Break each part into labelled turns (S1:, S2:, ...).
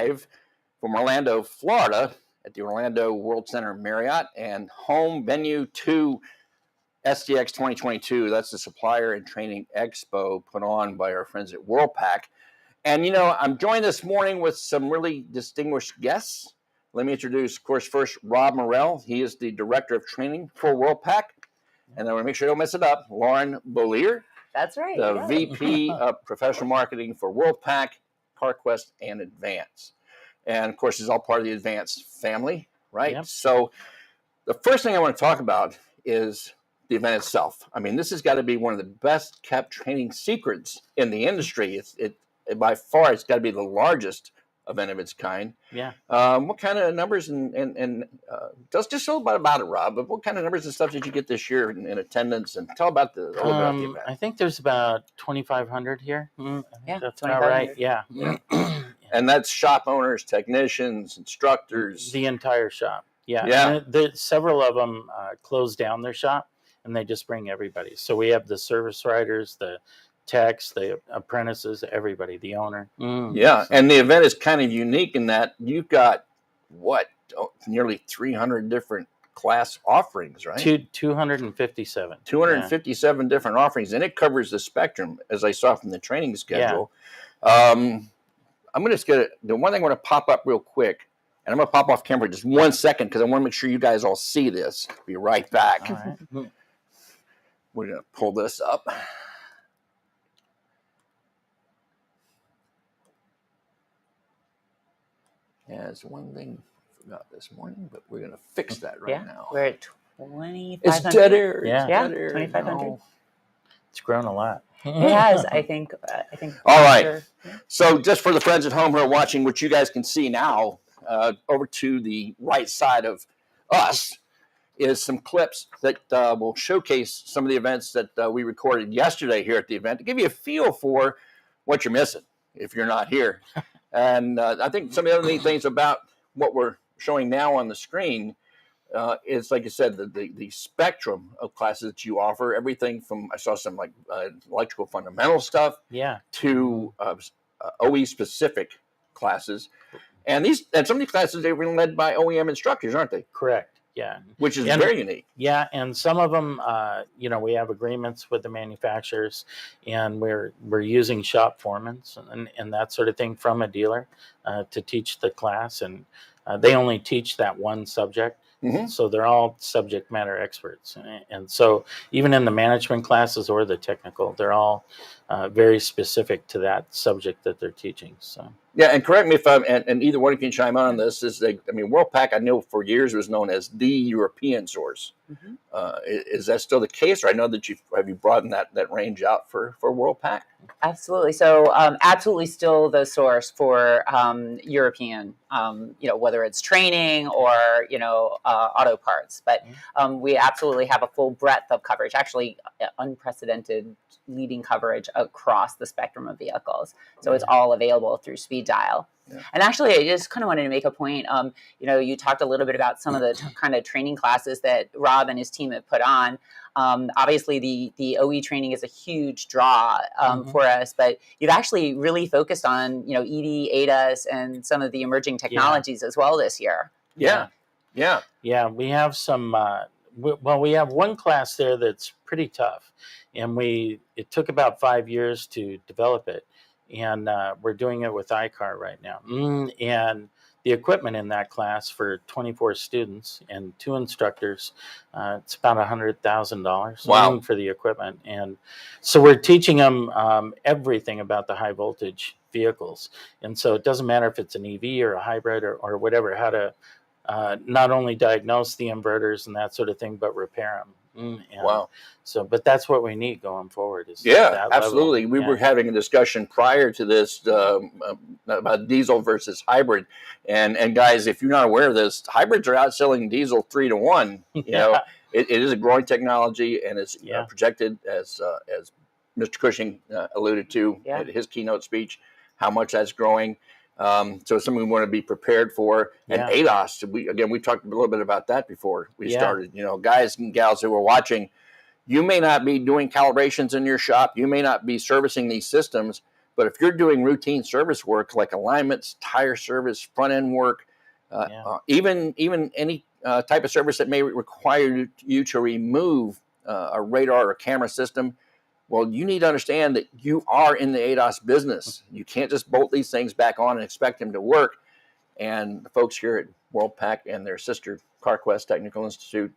S1: live from Orlando, Florida at the Orlando World Center Marriott and home venue to SDX 2022. That's the Supplier and Training Expo put on by our friends at Worldpac. And, I'm joined this morning with some really distinguished guests. Let me introduce, of course, first Rob Morrell. He is the Director of Training for Worldpac. And I want to make sure I don't mess it up. Lauren Beaulieu.
S2: That's right.
S1: The VP of Professional Marketing for Worldpac, Carquest, and Advance. And, of course, it's all part of the Advance family, right?
S3: Yep.
S1: So the first thing I want to talk about is the event itself. I mean, this has got to be one of the best kept training secrets in the industry. It by far, it's got to be the largest event of its kind.
S3: Yeah.
S1: What kind of numbers and just a little bit about it, Rob, but what kind of numbers and stuff did you get this year in attendance? And tell about a little bit about the event.
S3: I think there's about 2,500 here.
S2: Yeah,
S3: that's about right. Yeah.
S1: And that's shop owners, technicians, instructors.
S3: The entire shop. Yeah.
S1: Yeah.
S3: Several of them closed down their shop, and they just bring everybody. So we have the service riders, the techs, the apprentices, everybody, the owner.
S1: Yeah, and the event is kind of unique in that you've got, nearly 300 different class offerings, right?
S3: 257.
S1: 257 different offerings, and it covers the spectrum, as I saw from the training schedule. Yeah. I'm going to just get the one thing I want to pop up real quick, and I'm going to pop off camera just 1 second because I want to make sure you guys all see this. Be right back.
S3: All right.
S1: We're going to pull this up. Yeah, it's one thing I forgot this morning, but we're going to fix that now.
S2: We're at 2,500.
S1: It's dead air.
S3: Yeah,
S2: 2,500.
S1: No.
S3: It's grown a lot.
S2: It has, I think.
S1: All right. So just for the friends at home who are watching, which you guys can see now, over to the right side of us is some clips that will showcase some of the events that we recorded yesterday here at the event to give you a feel for what you're missing if you're not here. And I think some of the other neat things about what we're showing now on the screen is, like I said, the spectrum of classes that you offer. Everything from, I saw some electrical fundamental stuff, to OE specific classes, and some of these classes they've been led by OEM instructors, aren't they?
S3: Correct. Yeah,
S1: which is very unique.
S3: Yeah, and some of them, we have agreements with the manufacturers, and we're using shop foremans and that sort of thing from a dealer to teach the class, and they only teach that one subject. Mm-hmm. So they're all subject matter experts. And so even in the management classes or the technical, they're all very specific to that subject that they're teaching. So.
S1: Yeah, and correct me if I'm, and either one of you can chime in on this, Worldpac, I know for years was known as the European source. Mm-hmm. Is that still the case? Or I know that have you broadened that range out for Worldpac?
S2: Absolutely. So absolutely still the source for European, whether it's training or, auto parts. But we absolutely have a full breadth of coverage, actually unprecedented leading coverage across the spectrum of vehicles. So it's all available through Speed Dial. Yeah. And actually, I just kind of wanted to make a point. You talked a little bit about some of the kind of training classes that Rob and his team have put on. Obviously, the OE training is a huge draw for us, but you've actually really focused on, ED, ADAS, and some of the emerging technologies as well this year.
S1: Yeah.
S3: We have some. We have one class there that's pretty tough, and it took about 5 years to develop it. And we're doing it with iCar right now. And the equipment in that class for 24 students and 2 instructors, it's about $100,000
S1: wow.
S3: for the equipment. And so we're teaching them everything about the high voltage vehicles. And so it doesn't matter if it's an EV or a hybrid or whatever, how to not only diagnose the inverters and that sort of thing, but repair them.
S1: Wow.
S3: So, but that's what we need going forward.
S1: Absolutely. We were having a discussion prior to this about diesel versus hybrid. And guys, if you're not aware of this, hybrids are outselling diesel 3-1. You know, it is a growing technology, and it's projected, as Mr. Cushing alluded to at his keynote speech, how much that's growing. So it's something we want to be prepared for. And ADAS, we talked a little bit about that before we started. You know, guys and gals who are watching, you may not be doing calibrations in your shop. You may not be servicing these systems, But if you're doing routine service work like alignments, tire service, front end work, even any type of service that may require you to remove a radar or camera system, well, you need to understand that you are in the ADAS business. You can't just bolt these things back on and expect them to work. And the folks here at Worldpac and their sister Carquest Technical Institute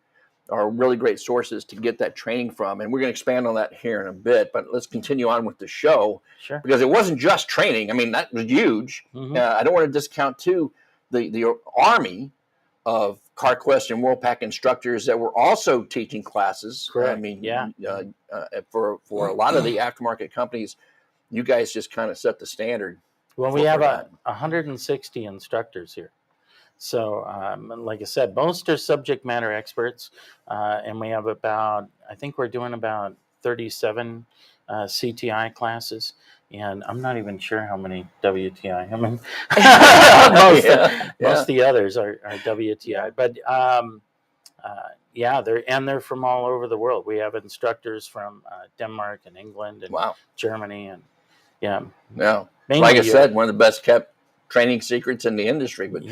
S1: are really great sources to get that training from. And we're going to expand on that here in a bit, but let's continue on with the show.
S3: Sure.
S1: Because it wasn't just training. I mean, that was huge. I don't want to discount, too, the army of Carquest and Worldpac instructors that were also teaching classes.
S3: Correct.
S1: I mean,
S3: Yeah.
S1: for a lot of the aftermarket companies, you guys just kind of set the standard.
S3: Well, we have 160 instructors here. So, like I said, most are subject matter experts, and we have I think we're doing about 37 CTI classes, and I'm not even sure how many WTI. I mean, most of the others are WTI, but they're from all over the world. We have instructors from Denmark and England and Germany, and
S1: like I said, one of the best kept training secrets in the industry. But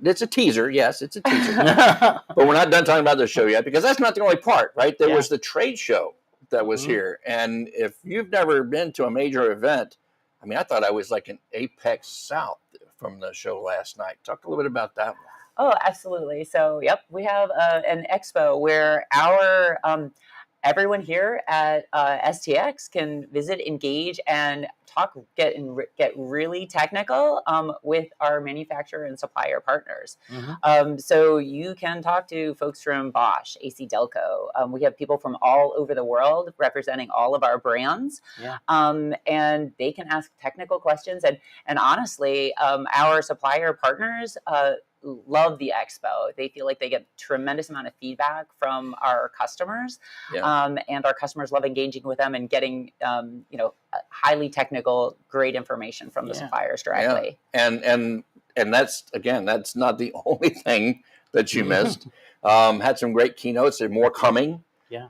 S1: it's a teaser. Yes, it's a teaser. But we're not done talking about the show yet, because that's not the only part, right? There was the trade show that was here. And if you've never been to a major event, I mean, I thought I was like an Apex South from the show last night. Talk a little bit about that one.
S2: Oh, absolutely. So, we have an expo where our everyone here at STX can visit, engage, and talk, get really technical with our manufacturer and supplier partners. So you can talk to folks from Bosch, AC Delco. We have people from all over the world representing all of our brands, and they can ask technical questions. And honestly, our supplier partners love the expo. They feel like they get tremendous amount of feedback from our customers, and our customers love engaging with them and getting highly technical, great information from the suppliers directly.
S1: And that's not the only thing that you missed. Had some great keynotes. There's more coming.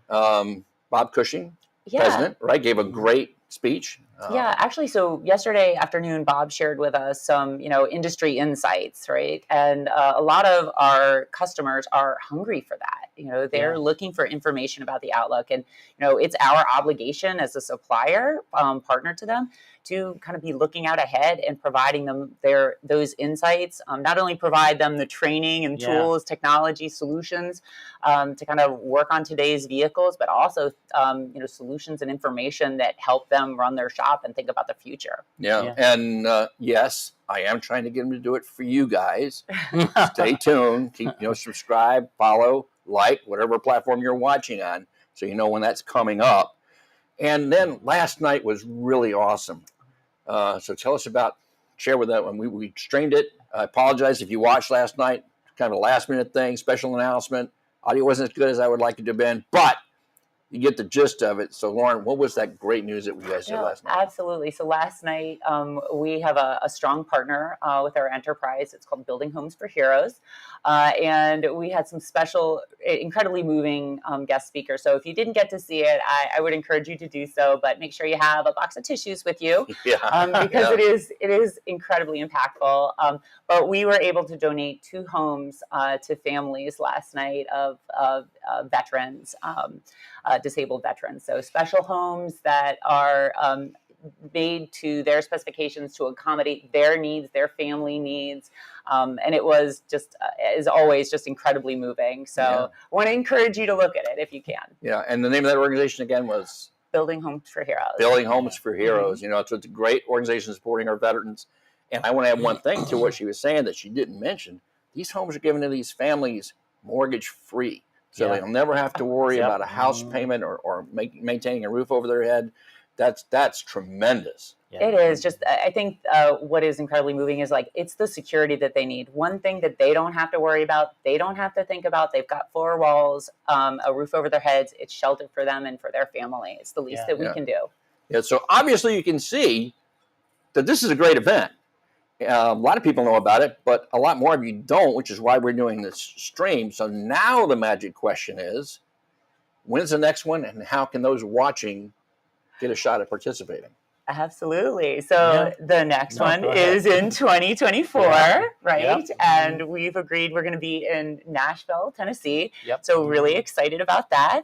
S1: Bob Cushing, president, right, gave a great speech.
S2: Actually, so yesterday afternoon, Bob shared with us some, industry insights, right? And a lot of our customers are hungry for that. They're looking for information about the outlook, and it's our obligation as a supplier partner to them to kind of be looking out ahead and providing them those insights. Not only provide them the training and tools, technology solutions to kind of work on today's vehicles, but also solutions and information that help them run their shop and think about the future.
S1: And yes, I am trying to get them to do it for you guys. Stay tuned. Keep subscribe, follow, like whatever platform you're watching on, so you know when that's coming up. And then last night was really awesome. So tell us share with that one. We streamed it. I apologize if you watched last night. Kind of a last minute thing, special announcement. Audio wasn't as good as I would like it to have been, but you get the gist of it. So, Lauren, what was that great news that we guys did last night?
S2: Absolutely. So last night, we have a strong partner with our enterprise. It's called Building Homes for Heroes. And we had some special, incredibly moving guest speakers. So if you didn't get to see it, I would encourage you to do so, but make sure you have a box of tissues with you because it is incredibly impactful. But we were able to donate 2 homes to families last night of veterans, disabled veterans. So special homes that are made to their specifications to accommodate their needs, their family needs. And it was just, as always, just incredibly moving. So I want to encourage you to look at it if you can.
S1: Yeah. And the name of that organization again was?
S2: Building Homes for Heroes.
S1: Building Homes for Heroes. It's a great organization supporting our veterans. And I want to add one thing to what she was saying that she didn't mention. These homes are given to these families mortgage free. So they'll never have to worry about a house payment or maintaining a roof over their head. That's tremendous.
S2: It is. Just, I think what is incredibly moving is it's the security that they need. One thing that they don't have to worry about, they don't have to think about. They've got 4 walls, a roof over their heads. It's shelter for them and for their family. It's the least that we can do.
S1: Yeah. So obviously you can see that this is a great event. A lot of people know about it, but a lot more of you don't, which is why we're doing this stream. So now the magic question is, when's the next one, and how can those watching get a shot at participating?
S2: Absolutely. So
S3: Yeah.
S2: the next
S3: No,
S2: one
S3: go ahead.
S2: is in 2024,
S3: Yeah.
S2: right?
S3: Yep.
S2: And we've agreed we're going to be in Nashville, Tennessee.
S3: Yep.
S2: So really excited about that.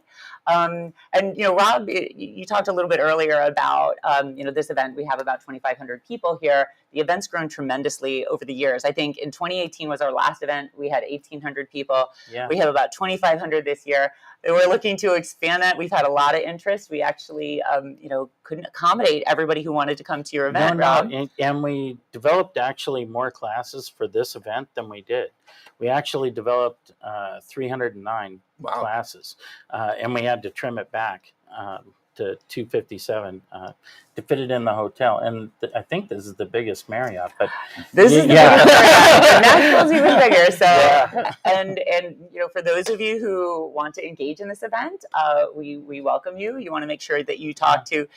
S2: And, you know, Rob, you talked a little bit earlier about, you know, this event. We have about 2,500 people here. The event's grown tremendously over the years. I think in 2018 was our last event. We had 1,800 people.
S3: Yeah.
S2: We have about 2,500 this year. And we're looking to expand that. We've had a lot of interest. We actually, you know, couldn't accommodate everybody who wanted to come to your event, Rob.
S3: And we developed actually more classes for this event than we did. We actually developed 309 classes, and we had to trim it back to 257 to fit it in the hotel. And I think this is the biggest Marriott, but
S2: this is the biggest Marriott. Nashville's even bigger. So, and you know, for those of you who want to engage in this event, we welcome you. You want to make sure that you talk to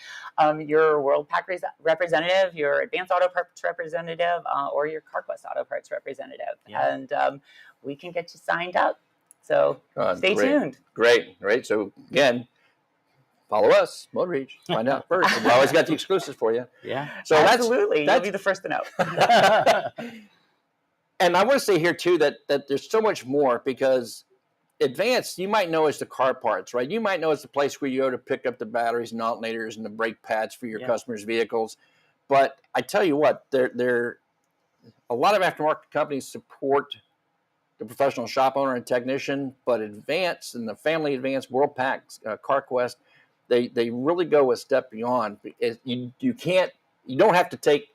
S2: your Worldpac representative, your Advanced Auto Parts representative, or your Carquest Auto Parts representative, and we can get you signed up. So stay tuned.
S1: Great. So again, follow us, Motor Reach. Find out first. We always got the exclusives for you.
S3: Yeah.
S2: So absolutely, you'll be the first to know.
S1: And I want to say here too that there's so much more, because Advanced, you might know as the car parts, right? You might know as the place where you go to pick up the batteries and alternators and the brake pads for your customers' vehicles. But I tell you what, there a lot of aftermarket companies support the professional shop owner and technician, but Advanced and the family Advanced, Worldpac, Carquest, they really go a step beyond. You don't have to take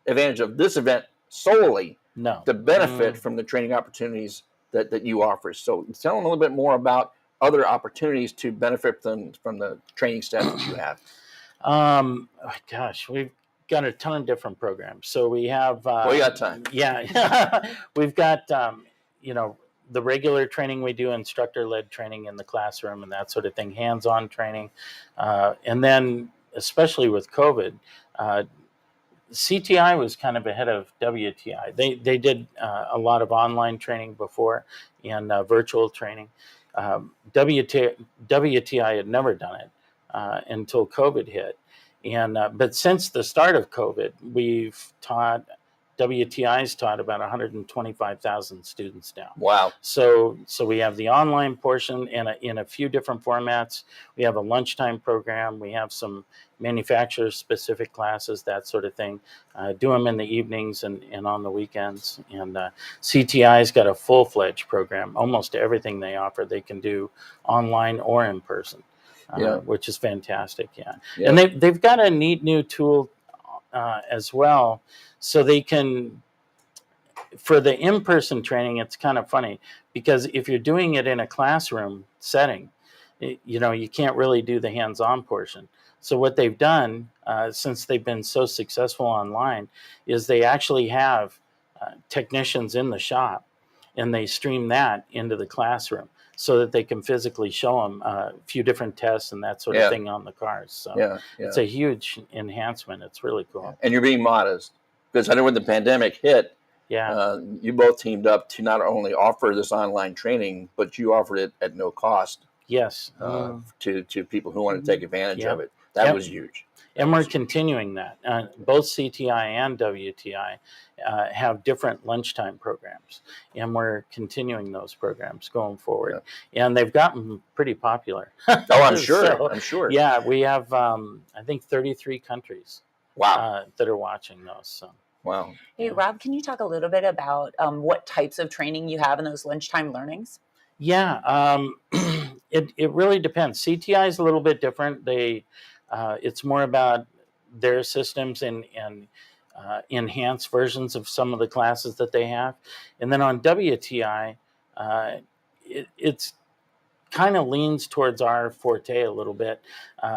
S1: advantage of this event solely to benefit from the training opportunities that you offer. So tell them a little bit more about other opportunities to benefit from the training staff that you have.
S3: Gosh, we've got a ton of different programs. So we have
S1: we got time.
S3: Yeah. We've got you know, the regular training we do, instructor-led training in the classroom and that sort of thing, hands-on training. And then, especially with COVID, CTI was kind of ahead of WTI. They did a lot of online training before and virtual training. WTI had never done it until COVID hit. And but since the start of COVID, WTI's taught about 125,000 students now.
S1: Wow.
S3: So we have the online portion in a few different formats. We have a lunchtime program. We have some manufacturer-specific classes, that sort of thing. Do them in the evenings and on the weekends. And CTI's got a full-fledged program. Almost everything they offer, they can do online or in person, which is fantastic. And they've got a neat new tool as well. So they can, for the in-person training, it's kind of funny because if you're doing it in a classroom setting, you know, you can't really do the hands-on portion. So what they've done, since they've been so successful online, is they actually have technicians in the shop, and they stream that into the classroom so that they can physically show them a few different tests and that sort of thing on the cars. So it's a huge enhancement. It's really cool.
S1: And you're being modest, because I know when the pandemic hit, you both teamed up to not only offer this online training, but you offered it at no cost.
S3: Yes.
S1: To people who want to take advantage of it. That was huge.
S3: And we're continuing that. Both CTI and WTI have different lunchtime programs, and we're continuing those programs going forward. And they've gotten pretty popular.
S1: I'm sure. I'm sure.
S3: Yeah, we have, I think, 33 countries that are watching those. So.
S1: Wow.
S2: Hey, Rob, can you talk a little bit about what types of training you have in those lunchtime learnings?
S3: Yeah, it really depends. CTI is a little bit different. It's more about their systems and enhanced versions of some of the classes that they have. And then on WTI, it's kind of leans towards our forte a little bit.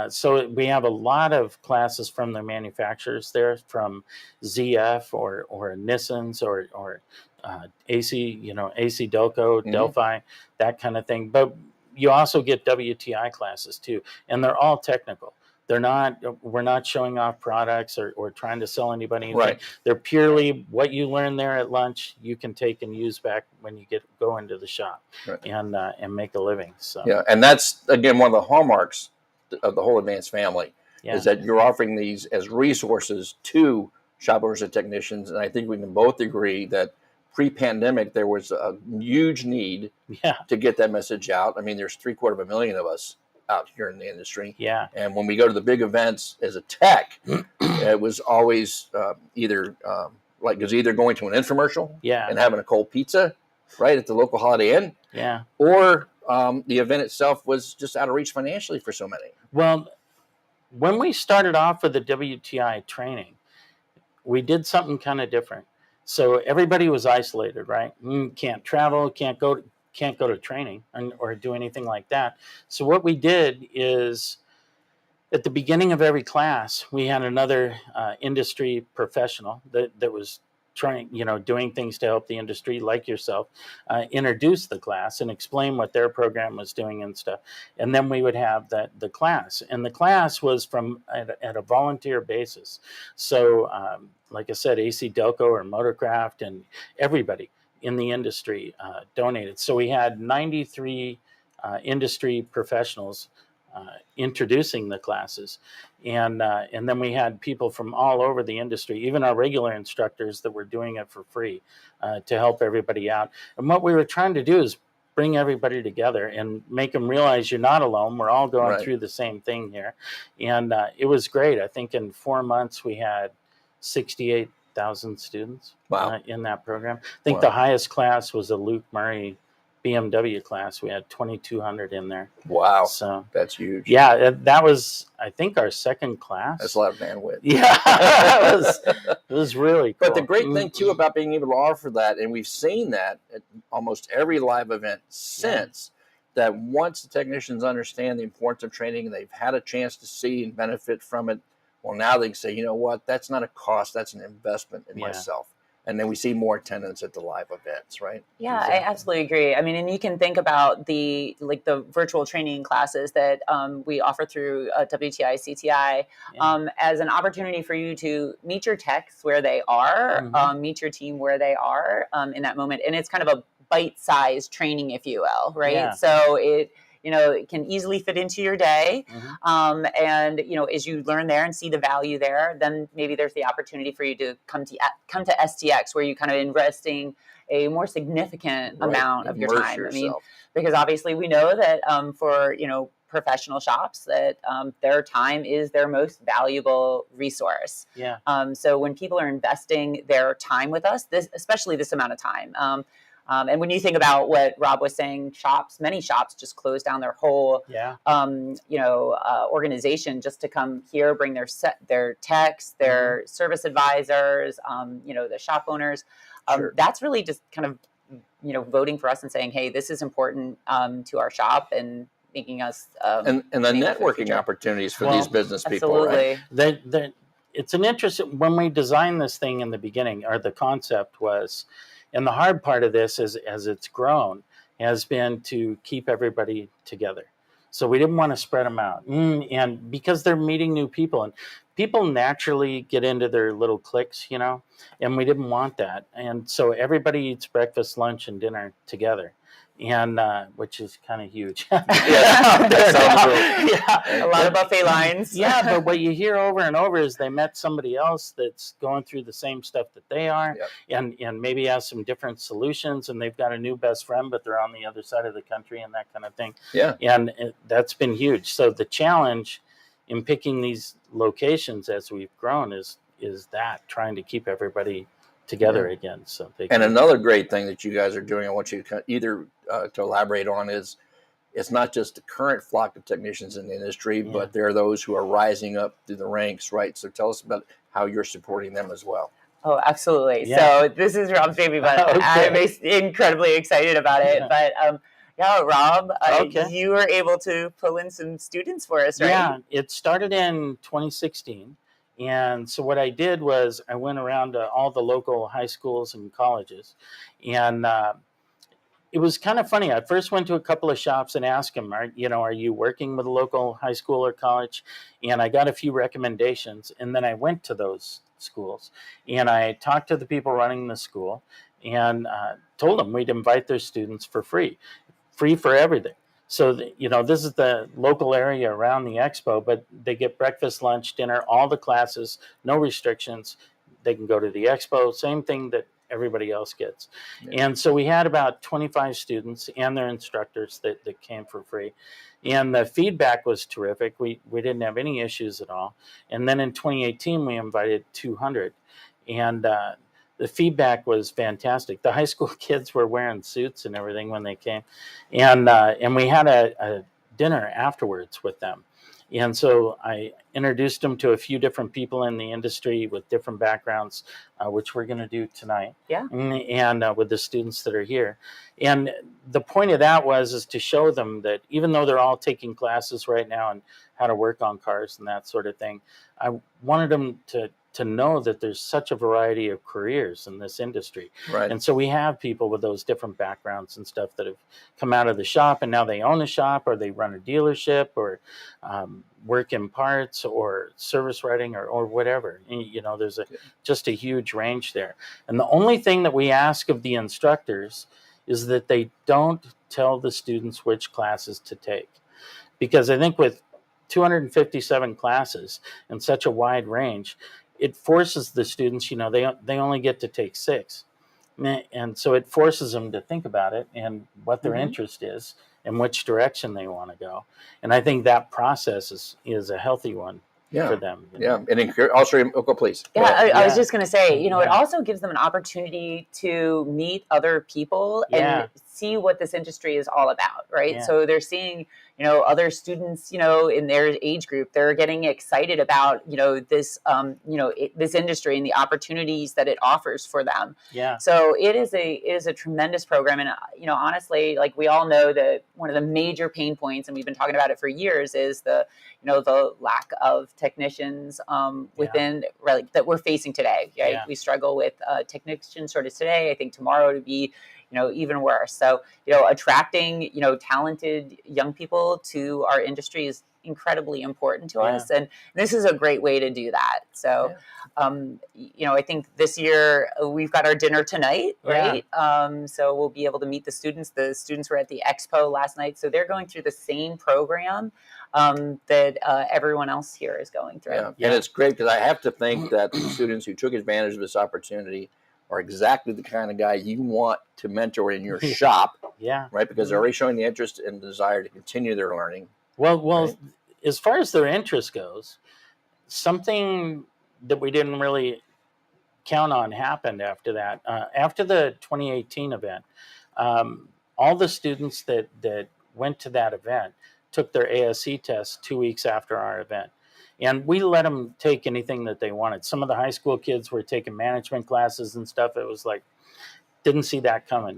S3: So we have a lot of classes from the manufacturers there, from ZF or Nissan's or AC Delco, Delphi, that kind of thing. But you also get WTI classes too, and they're all technical. We're not showing off products or trying to sell anybody anything.
S1: Right.
S3: They're purely what you learn there at lunch, you can take and use back when you go into the shop and make a living. So
S1: and that's again one of the hallmarks of the whole Advanced family. is that you're offering these as resources to shop owners and technicians. And I think we can both agree that pre-pandemic, there was a huge need to get that message out. I mean, there's 750,000 of us out here in the industry.
S3: Yeah.
S1: And when we go to the big events as a tech, it was always either going to an infomercial and having a cold pizza right at the local Holiday Inn.
S3: Yeah.
S1: Or the event itself was just out of reach financially for so many.
S3: Well, when we started off with the WTI training, we did something kind of different. So everybody was isolated, right? Can't travel, can't go to training or do anything like that. So what we did is, at the beginning of every class, we had another industry professional that was trying, doing things to help the industry, like yourself, introduce the class and explain what their program was doing and stuff. And then we would have the class. And the class was at a volunteer basis. So, like I said, AC Delco or Motorcraft and everybody in the industry donated. So we had 93 industry professionals introducing the classes, and then we had people from all over the industry, even our regular instructors that were doing it for free to help everybody out. And what we were trying to do is bring everybody together and make them realize you're not alone. We're all going through the same thing here, and it was great. I think in 4 months we had 68,000 students in that program. I think the highest class was a Luke Murray BMW class. We had 2,200 in there.
S1: Wow.
S3: So
S1: that's huge.
S3: Yeah, that was, I think, our second class.
S1: That's a lot of bandwidth.
S3: Yeah, it was really cool.
S1: But the great thing, too, about being able to offer that, and we've seen that at almost every live event since, that once the technicians understand the importance of training and they've had a chance to see and benefit from it, well, now they can say, you know what, that's not a cost, that's an investment in myself. And then we see more attendance at the live events, right?
S2: Yeah, exactly. I absolutely agree. I mean, and you can think about the virtual training classes that we offer through WTI, CTI, as an opportunity for you to meet your techs where they are, meet your team where they are in that moment. And it's kind of a bite-sized training, if you will, right? Yeah. So it can easily fit into your day. And, as you learn there and see the value there, then maybe there's the opportunity for you to come to STX, where you kind of investing a more significant amount of your time.
S1: Yourself.
S2: I mean, because obviously we know that for, professional shops, that their time is their most valuable resource.
S3: Yeah.
S2: So when people are investing their time with us, especially this amount of time, and when you think about what Rob was saying, many shops just closed down their whole, organization just to come here, bring their techs, their service advisors, the shop owners. That's really just kind of, voting for us and saying, hey, this is important to our shop and making us.
S1: And the networking opportunities for these business people,
S2: absolutely.
S1: Right?
S3: It's an interesting, when we designed this thing in the beginning, or the concept was, and the hard part of this is, as it's grown, has been to keep everybody together. So we didn't want to spread them out. And because they're meeting new people, and people naturally get into their little cliques, and we didn't want that. And so everybody eats breakfast, lunch, and dinner together. And which is kind of huge.
S2: A lot of buffet lines.
S3: Yeah, but what you hear over and over is they met somebody else that's going through the same stuff that they are, and maybe has some different solutions, and they've got a new best friend, but they're on the other side of the country and that kind of thing.
S1: Yeah,
S3: and that's been huge. So the challenge in picking these locations as we've grown is that trying to keep everybody together again. So
S1: another great thing that you guys are doing, I want you to either to elaborate on, is it's not just the current flock of technicians in the industry, but there are those who are rising up through the ranks, right? So tell us about how you're supporting them as well.
S2: Oh, absolutely. Yeah. So this is Rob's baby, but I'm incredibly excited about it. But Rob, you were able to pull in some students for us, right?
S3: Yeah, it started in 2016. And so what I did was I went around to all the local high schools and colleges, and it was kind of funny. I first went to a couple of shops and asked them, are you working with a local high school or college? And I got a few recommendations, and then I went to those schools, and I talked to the people running the school, and told them we'd invite their students for free for everything. So, this is the local area around the expo, but they get breakfast, lunch, dinner, all the classes, no restrictions. They can go to the expo, same thing that everybody else gets.
S1: Yeah.
S3: And so we had about 25 students and their instructors that came for free. And the feedback was terrific. We didn't have any issues at all. And then in 2018, we invited 200. And the feedback was fantastic. The high school kids were wearing suits and everything when they came. And we had a dinner afterwards with them. And so I introduced them to a few different people in the industry with different backgrounds, which we're going to do tonight.
S2: Yeah.
S3: And with the students that are here. And the point of that is to show them that even though they're all taking classes right now on how to work on cars and that sort of thing, I wanted them to know that there's such a variety of careers in this industry.
S1: Right.
S3: And so we have people with those different backgrounds and stuff that have come out of the shop and now they own a shop or they run a dealership or work in parts or service writing or whatever. There's just a huge range there. And the only thing that we ask of the instructors is that they don't tell the students which classes to take. Because I think with 257 classes and such a wide range, it forces the students, they only get to take 6. And so it forces them to think about it and what their interest is and which direction they want to go. And I think that process is a healthy one for them.
S1: Yeah. And also, please.
S2: Yeah, I was just going to say, it also gives them an opportunity to meet other people and see what this industry is all about, right?
S3: Yeah.
S2: So they're seeing, other students, in their age group, they're getting excited about, this, this industry and the opportunities that it offers for them.
S3: Yeah.
S2: So it is a tremendous program. And, honestly, like we all know that one of the major pain points, and we've been talking about it for years, is the lack of technicians within that we're facing today. Right?
S3: Yeah.
S2: We struggle with technician shortage today. I think tomorrow to be even worse. So attracting talented young people to our industry is incredibly important to us, and this is a great way to do that. So I think this year we've got our dinner tonight, right? So we'll be able to meet the students. The students were at the Expo last night, so they're going through the same program that everyone else here is going through.
S1: And it's great because I have to think that the students who took advantage of this opportunity are exactly the kind of guy you want to mentor in your shop, right? Because they're already showing the interest and desire to continue their learning.
S3: Well, right? As far as their interest goes, something that we didn't really count on happened after that. After the 2018 event, all the students that went to that event took their ASC test 2 weeks after our event. And we let them take anything that they wanted. Some of the high school kids were taking management classes and stuff. It was like, didn't see that coming,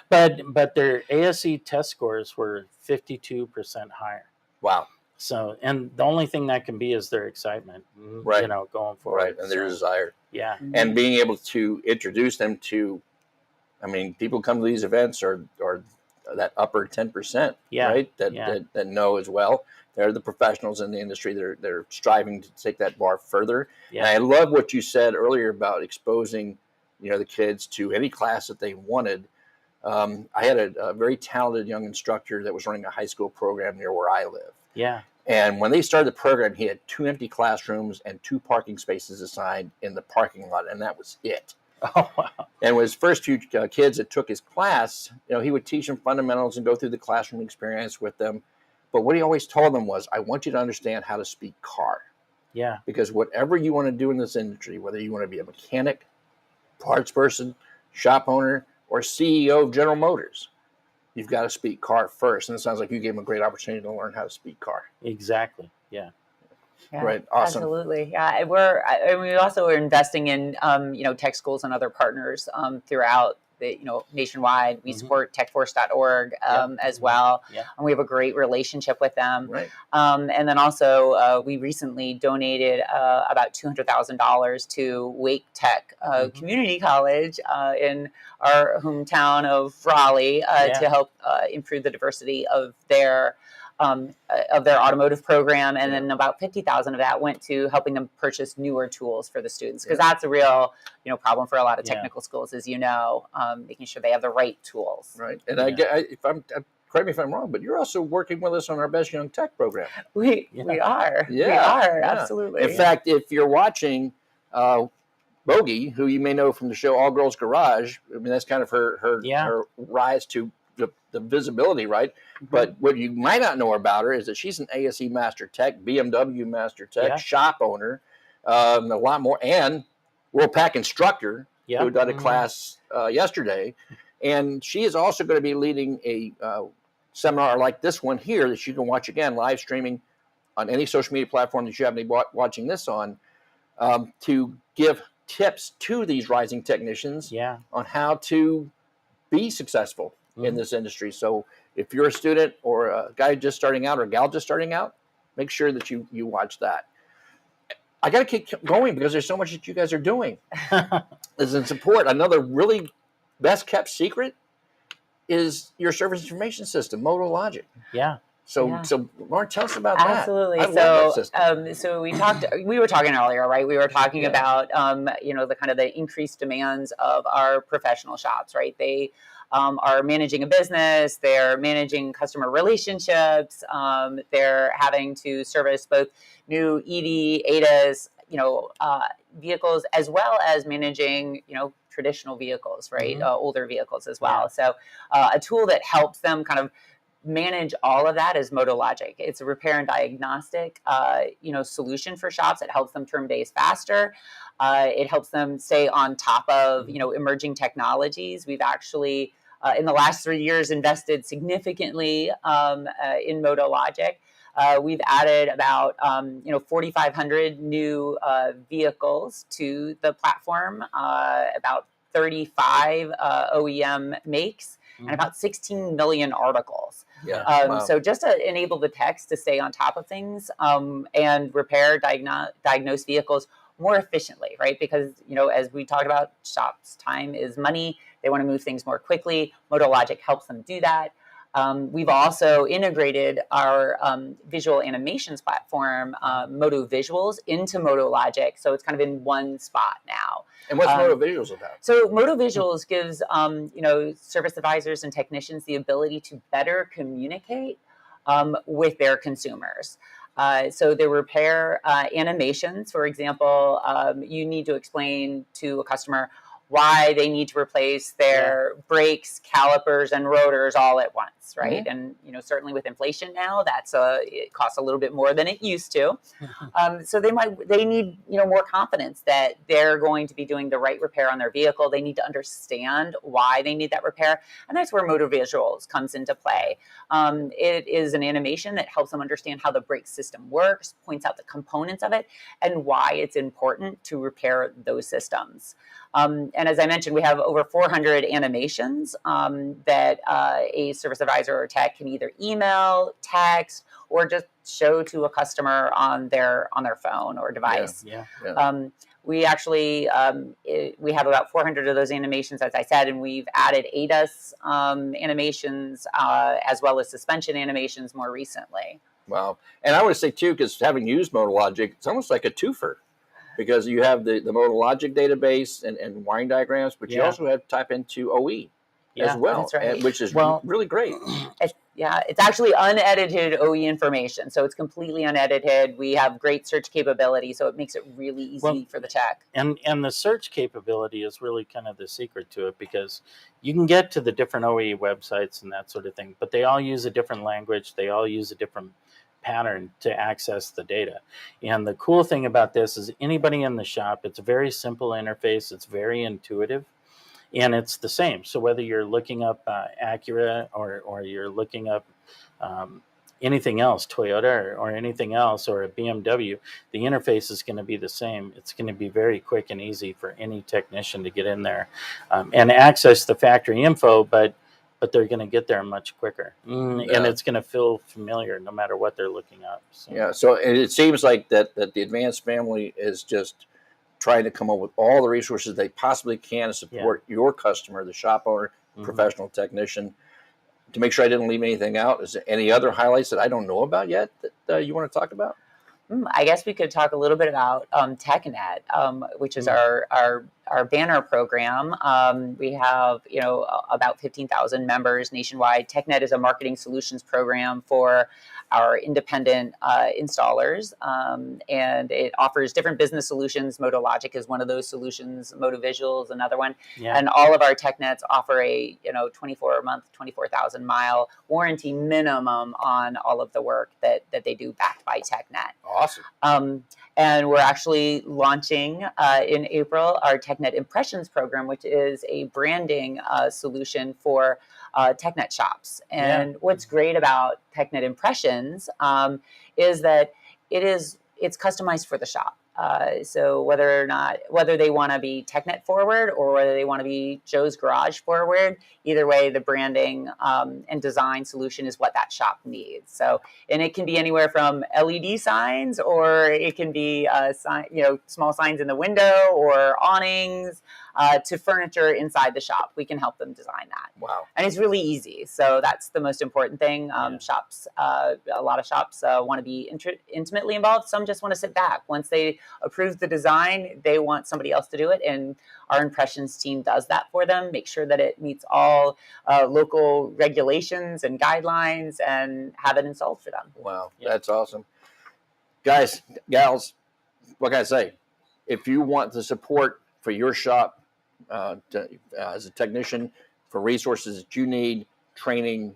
S3: But their ASC test scores were 52% higher.
S1: Wow.
S3: So, and the only thing that can be is their excitement,
S1: right?
S3: Going forward.
S1: Right, and their desire.
S3: Yeah.
S1: And being able to introduce them to, people come to these events are that upper 10%, right? That know as well. They're the professionals in the industry. They're striving to take that bar further. Yeah. And I love what you said earlier about exposing, the kids to any class that they wanted. I had a very talented young instructor that was running a high school program near where I live.
S3: Yeah.
S1: And when they started the program, he had 2 empty classrooms and 2 parking spaces assigned in the parking lot, and that was it.
S3: Oh, wow.
S1: And with his first few kids that took his class, he would teach them fundamentals and go through the classroom experience with them. But what he always told them was, I want you to understand how to speak car.
S3: Yeah.
S1: Because whatever you want to do in this industry, whether you want to be a mechanic, parts person, shop owner, or CEO of General Motors, you've got to speak car first. And it sounds like you gave them a great opportunity to learn how to speak car.
S3: Exactly. Yeah.
S1: Right. Awesome.
S2: Absolutely. Yeah. We also are investing in, tech schools and other partners throughout nationwide. We support techforce.org as well. Yeah. And we have a great relationship with them.
S1: Right.
S2: And then also we recently donated about $200,000 to Wake Tech Community College in our hometown of Raleigh to help improve the diversity of their automotive program, and then about 50,000 of that went to helping them purchase newer tools for the students, because that's a real problem for a lot of technical schools, as making sure they have the right tools.
S1: Right, and if I'm correct me if I'm wrong, but you're also working with us on our Best Young Tech program.
S2: We are. We are, absolutely.
S1: In fact, if you're watching Bogey, who you may know from the show All Girls Garage, I mean, that's kind of her rise to the visibility, right? Mm-hmm. But what you might not know about her is that she's an ASE Master Tech, BMW Master Tech, shop owner, a lot more, and Worldpac instructor who did a class yesterday. And she is also going to be leading a seminar like this one here that you can watch again, live streaming on any social media platform that you happen to be watching this on, to give tips to these rising technicians on how to be successful in this industry. So if you're a student or a guy just starting out or a gal just starting out, make sure that you watch that. I got to keep going because there's so much that you guys are doing. As in support, another really best kept secret is your service information system, MotoLogic. So Lauren, tell us about that.
S2: Absolutely. So we were talking earlier, right? We were talking about, the kind of the increased demands of our professional shops, right? They are managing a business, they're managing customer relationships, they're having to service both new EV, ADAS, vehicles, as well as managing, traditional vehicles, right? Older vehicles as well. So a tool that helps them kind of manage all of that is MotoLogic. It's a repair and diagnostic, solution for shops. It helps them turn bays faster. It helps them stay on top of, emerging technologies. We've actually, in the last 3 years, invested significantly in MotoLogic. We've added about 4,500 new vehicles to the platform, about 35 OEM makes, and about 16 million articles. So just to enable the techs to stay on top of things and repair, diagnose vehicles more efficiently, right? Because, as we talked about, shops' time is money. They want to move things more quickly. MotoLogic helps them do that. We've also integrated our visual animations platform, Moto Visuals, into MotoLogic. So it's kind of in one spot now.
S1: And what's Moto Visuals about?
S2: So Moto Visuals gives, service advisors and technicians the ability to better communicate with their consumers. So the repair animations, for example, you need to explain to a customer why they need to replace their brakes, calipers, and rotors all at once, right? And certainly with inflation now, it costs a little bit more than it used to. So they need more confidence that they're going to be doing the right repair on their vehicle. They need to understand why they need that repair, and that's where Moto Visuals comes into play. It is an animation that helps them understand how the brake system works, points out the components of it, and why it's important to repair those systems. And as I mentioned, we have over 400 animations that a service advisor or tech can either email, text, or just show to a customer on their phone or device. We actually we have about 400 of those animations, as I said, and we've added ADAS animations as well as suspension animations more recently.
S1: Wow. And I want to say, too, because having used MotoLogic, it's almost like a twofer. Because you have the MotoLogic database and wiring diagrams, but you also have to type into OE as well,
S2: that's right.
S1: which is really great.
S2: It's actually unedited OE information, so it's completely unedited. We have great search capability, so it makes it really easy for the tech.
S3: And the search capability is really kind of the secret to it, because you can get to the different OE websites and that sort of thing, but they all use a different language. They all use a different pattern to access the data. And the cool thing about this is anybody in the shop, it's a very simple interface. It's very intuitive, and it's the same. So whether you're looking up Acura or you're looking up anything else, Toyota or anything else, or a BMW, the interface is going to be the same. It's going to be very quick and easy for any technician to get in there and access the factory info, but they're going to get there much quicker. And it's going to feel familiar no matter what they're looking up.
S1: So it seems like that the Advanced family is just trying to come up with all the resources they possibly can to support your customer, the shop owner, professional technician. To make sure I didn't leave anything out, is there any other highlights that I don't know about yet that you want to talk about?
S2: I guess we could talk a little bit about TechNet, which is our our banner program. We have, about 15,000 members nationwide. TechNet is a marketing solutions program for our independent installers, and it offers different business solutions. MotoLogic is one of those solutions. MotoVisual is another one.
S3: Yeah.
S2: And all of our TechNets offer a 24-month, 24,000-mile warranty minimum on all of the work that they do, backed by TechNet.
S1: Awesome.
S2: And we're actually launching in April our TechNet Impressions program, which is a branding solution for TechNet shops. And what's great about TechNet Impressions is that it's customized for the shop. So whether they want to be TechNet forward or whether they want to be Joe's Garage forward, either way, the branding and design solution is what that shop needs. So, and it can be anywhere from LED signs, or it can be small signs in the window or awnings, to furniture inside the shop. We can help them design that.
S1: Wow.
S2: And it's really easy. So that's the most important thing. Shops, a lot of shops want to be intimately involved. Some just want to sit back. Once they approve the design, they want somebody else to do it. And our impressions team does that for them, make sure that it meets all local regulations and guidelines, and have it installed for them.
S1: Wow. That's awesome. Guys, gals, what can I say? If you want the support for your shop, as a technician, for resources that you need, training,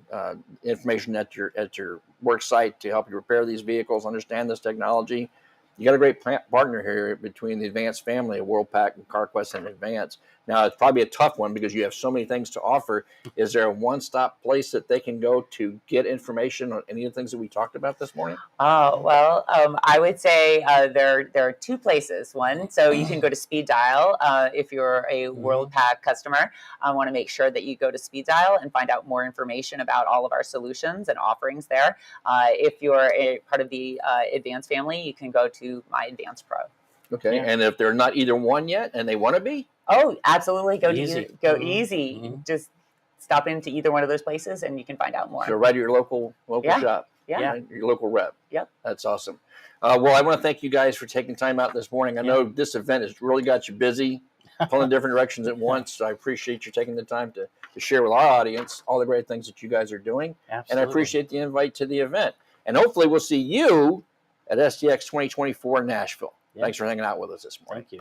S1: information at your work site to help you repair these vehicles, understand this technology, you got a great partner here between the Advance family of Worldpac and Carquest and Advance. Now, it's probably a tough one because you have so many things to offer. Is there a one-stop place that they can go to get information on any of the things that we talked about this morning?
S2: Well, I would say there are two places. One, so you can go to Speed Dial if you're a Worldpac customer. I want to make sure that you go to Speed Dial and find out more information about all of our solutions and offerings there. If you're a part of the Advance family, you can go to My Advance Pro.
S1: Okay, and if they're not either one yet and they want to be?
S2: Oh, absolutely. Go
S3: Easy.
S2: easy. Just stop into either one of those places and you can find out more.
S1: So right at your local shop.
S2: Yeah.
S1: Right? Your local rep.
S2: Yep.
S1: That's awesome. Well, I want to thank you guys for taking time out this morning. I know this event has really got you busy, pulling different directions at once. So I appreciate you taking the time to share with our audience all the great things that you guys are doing.
S3: Absolutely.
S1: And I appreciate the invite to the event. And hopefully we'll see you at SDX 2024 in Nashville. Thanks for hanging out with us this morning.
S3: Thank you.